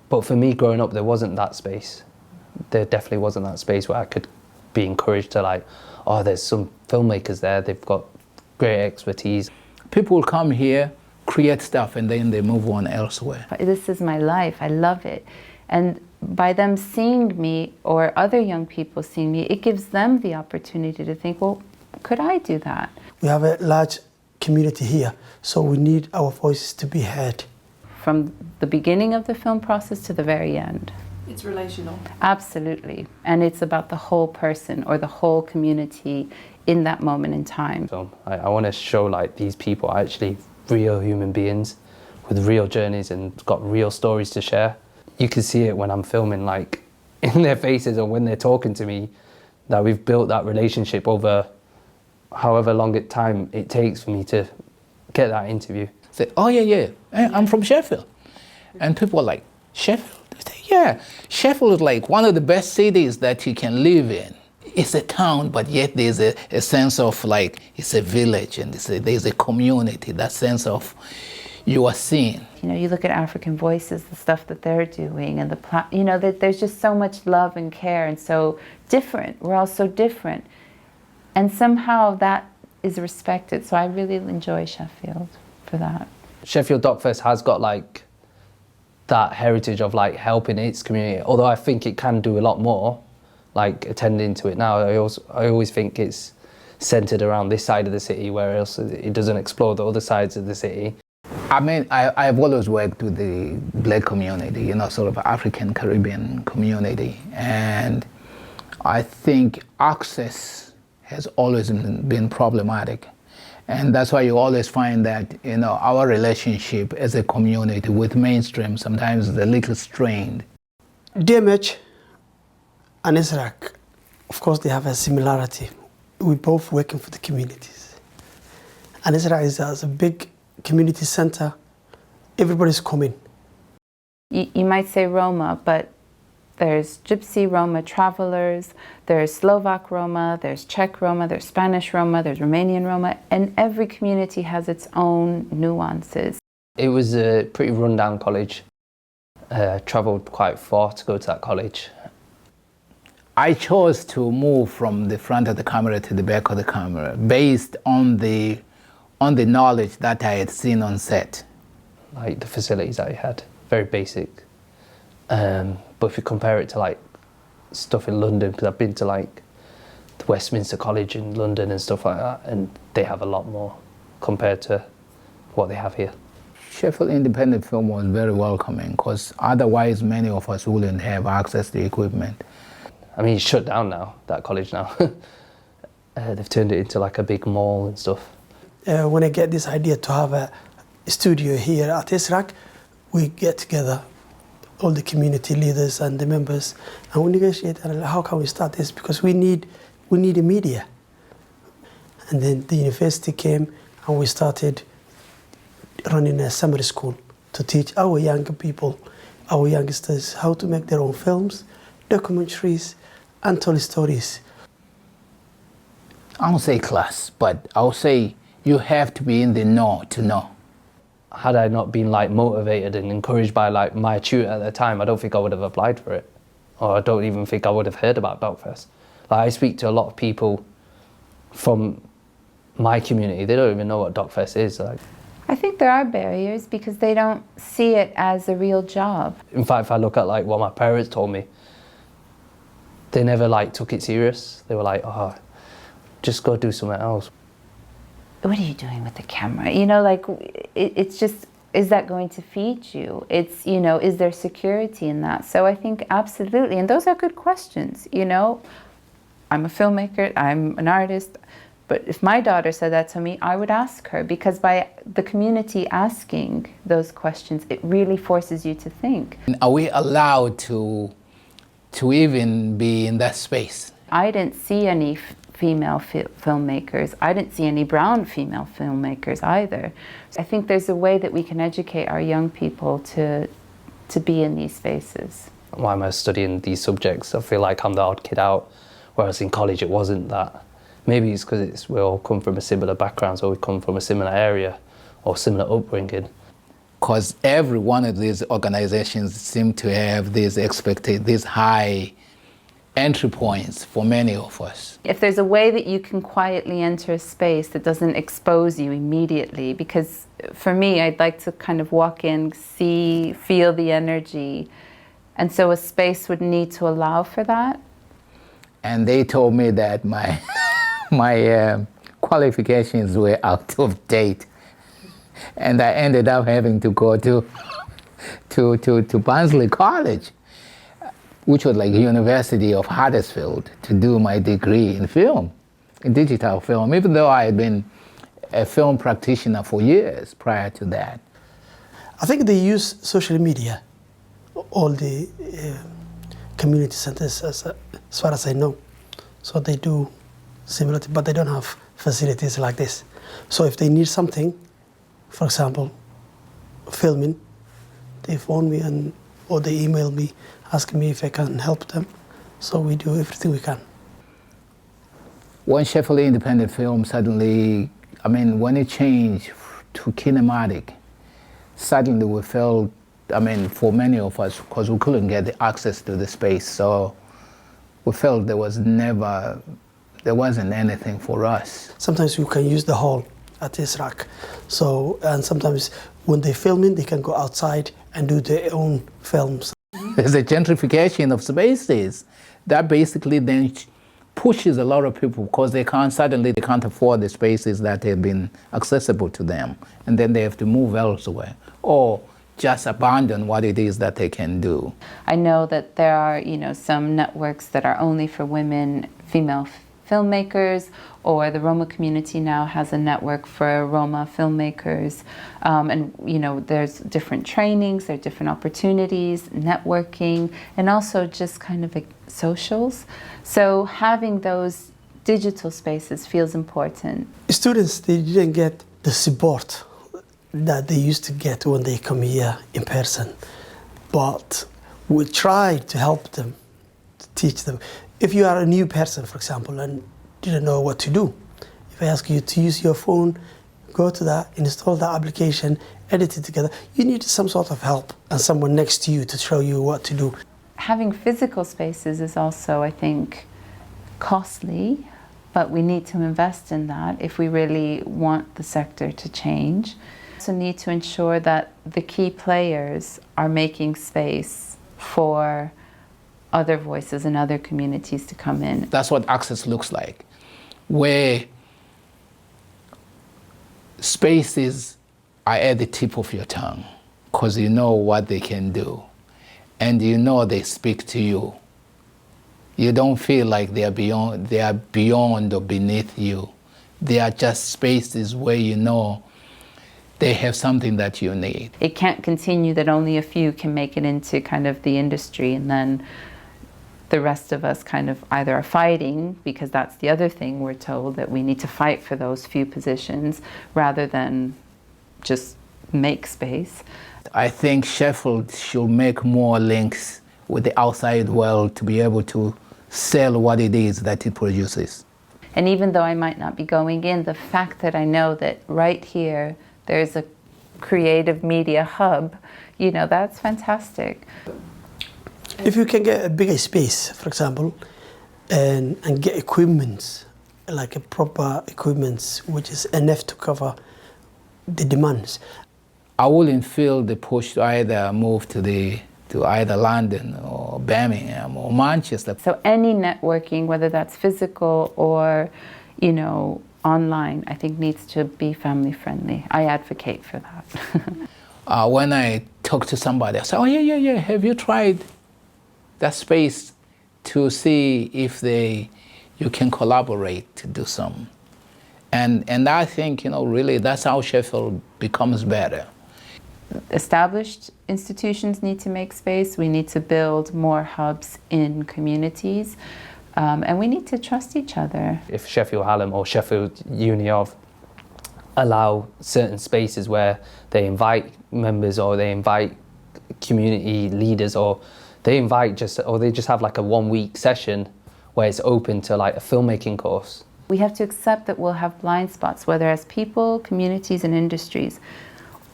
But for me growing up, there wasn't that space. There definitely wasn't that space where I could be encouraged to like, oh, there's some filmmakers there, they've got great expertise. People will come here, create stuff, and then they move on elsewhere. This is my life, I love it. And by them seeing me, or other young people seeing me, it gives them the opportunity to think, well, could I do that? We have a large community here, so we need our voices to be heard. From the beginning of the film process to the very end. It's relational. Absolutely. And it's about the whole person or the whole community in that moment in time. So I want to show like these people are actually real human beings with real journeys and got real stories to share. You can see it when I'm filming, like in their faces or when they're talking to me, that we've built that relationship over however long time it takes for me to get that interview. Say, oh yeah, I'm from Sheffield. And people are like, Sheffield? They say, yeah, Sheffield is like one of the best cities that you can live in. It's a town, but yet there's a sense of like, it's a village and there's a community, that sense of you are seen. You know, you look at African Voices, the stuff that they're doing, and you know, that there's just so much love and care and so different. We're all so different. And somehow that is respected. So I really enjoy Sheffield for that. Sheffield Docfest has got like that heritage of like helping its community, although I think it can do a lot more, like attending to it now. I always think it's centered around this side of the city, whereas it doesn't explore the other sides of the city. I mean, I've always worked with the Black community, you know, sort of African Caribbean community, and I think access has always been problematic. And that's why you always find that, you know, our relationship as a community with mainstream sometimes is a little strained. DMH and ISRAC, of course, they have a similarity. We're both working for the communities. And ISRAC is a big community center. Everybody's coming. You might say Roma, but there's Gypsy Roma travelers, there's Slovak Roma, there's Czech Roma, there's Spanish Roma, there's Romanian Roma, and every community has its own nuances. It was a pretty rundown college. Travelled quite far to go to that college. I chose to move from the front of the camera to the back of the camera based on the knowledge that I had seen on set. Like the facilities that I had, very basic. But if you compare it to like stuff in London, because I've been to like the Westminster College in London and stuff like that, and they have a lot more compared to what they have here. Sheffield Independent Film was very welcoming, because otherwise many of us wouldn't have access to equipment. I mean, it's shut down now, that college now. They've turned it into like a big mall and stuff. When I get this idea to have a studio here at ISRAC, we get together, all the community leaders and the members, and we negotiate how can we start this, because we need a media. And then the university came and we started running a summer school to teach our young people, our youngsters, how to make their own films, documentaries, and tell stories. I don't say class, but I'll say you have to be in the know to know. Had I not been like motivated and encouraged by like my tutor at the time, I don't think I would have applied for it, or I don't even think I would have heard about Docfest. Like, I speak to a lot of people from my community, they don't even know what Docfest is. Like, I think there are barriers because they don't see it as a real job. in fact, if I look at like what my parents told me, they never like took it serious. They were like, oh, just go do something else. What are you doing with the camera? You know, like, it's just, is that going to feed you? It's, you know, is there security in that? So I think absolutely, and those are good questions, you know. I'm a filmmaker, I'm an artist, but if my daughter said that to me, I would ask her, because by the community asking those questions, it really forces you to think. Are we allowed to even be in that space? I didn't see any female filmmakers. I didn't see any brown female filmmakers either. I think there's a way that we can educate our young people to be in these spaces. Why am I studying these subjects? I feel like I'm the odd kid out, whereas in college it wasn't that. Maybe it's because we all come from a similar background, so we come from a similar area or similar upbringing. because every one of these organizations seem to have these high entry points for many of us. If there's a way that you can quietly enter a space that doesn't expose you immediately, because for me, I'd like to kind of walk in, see, feel the energy, and so a space would need to allow for that. And they told me that my qualifications were out of date, and I ended up having to go to Barnsley College, which was like University of Huddersfield, to do my degree in film, in digital film, even though I had been a film practitioner for years prior to that. I think they use social media, all the community centers, as far as I know. So they do similar, but they don't have facilities like this. So if they need something, for example, filming, they phone me or they email me asking me if I can help them. So we do everything we can. When Sheffield Independent Film suddenly, when it changed to kinematic, suddenly we felt, for many of us, because we couldn't get the access to the space, so we felt there wasn't anything for us. Sometimes you can use the hall at this rack. So, and sometimes when they're filming, they can go outside and do their own films. There's a gentrification of spaces that basically then pushes a lot of people, because they can't afford the spaces that have been accessible to them, and then they have to move elsewhere or just abandon what it is that they can do. I know that there are, some networks that are only for women, female filmmakers, or the Roma community now has a network for Roma filmmakers. And there's different trainings, there are different opportunities, networking, and also just kind of like socials. So having those digital spaces feels important. Students, they didn't get the support that they used to get when they come here in person. But we try to help them, to teach them. If you are a new person, for example, and didn't know what to do, if I ask you to use your phone, go to that, install the application, edit it together, you need some sort of help and someone next to you to show you what to do. Having physical spaces is also, I think, costly, but we need to invest in that if we really want the sector to change. We also need to ensure that the key players are making space for other voices and other communities to come in. That's what access looks like, where spaces are at the tip of your tongue, because you know what they can do, and you know they speak to you. You don't feel like they are beyond or beneath you. They are just spaces where you know they have something that you need. It can't continue that only a few can make it into kind of the industry, and then the rest of us kind of either are fighting, because that's the other thing we're told, that we need to fight for those few positions rather than just make space. I think Sheffield should make more links with the outside world to be able to sell what it is that it produces. And even though I might not be going in, the fact that I know that right here there's a creative media hub, that's fantastic. If you can get a bigger space, for example, and get equipment, like a proper equipment, which is enough to cover the demands. I wouldn't feel the push to either move to either London or Birmingham or Manchester. So any networking, whether that's physical or, online, I think needs to be family friendly. I advocate for that. When I talk to somebody, I say, oh yeah, have you tried that space to see if you can collaborate to do something? And I think, really that's how Sheffield becomes better. Established institutions need to make space. We need to build more hubs in communities. And we need to trust each other. If Sheffield Hallam or Sheffield Uni of allow certain spaces where they invite members or they invite community leaders or they just have like a 1 week session where it's open to like a filmmaking course. We have to accept that we'll have blind spots, whether as people, communities and industries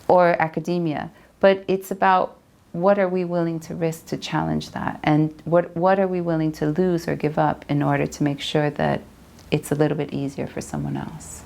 or academia. But it's about what are we willing to risk to challenge that, and what are we willing to lose or give up in order to make sure that it's a little bit easier for someone else.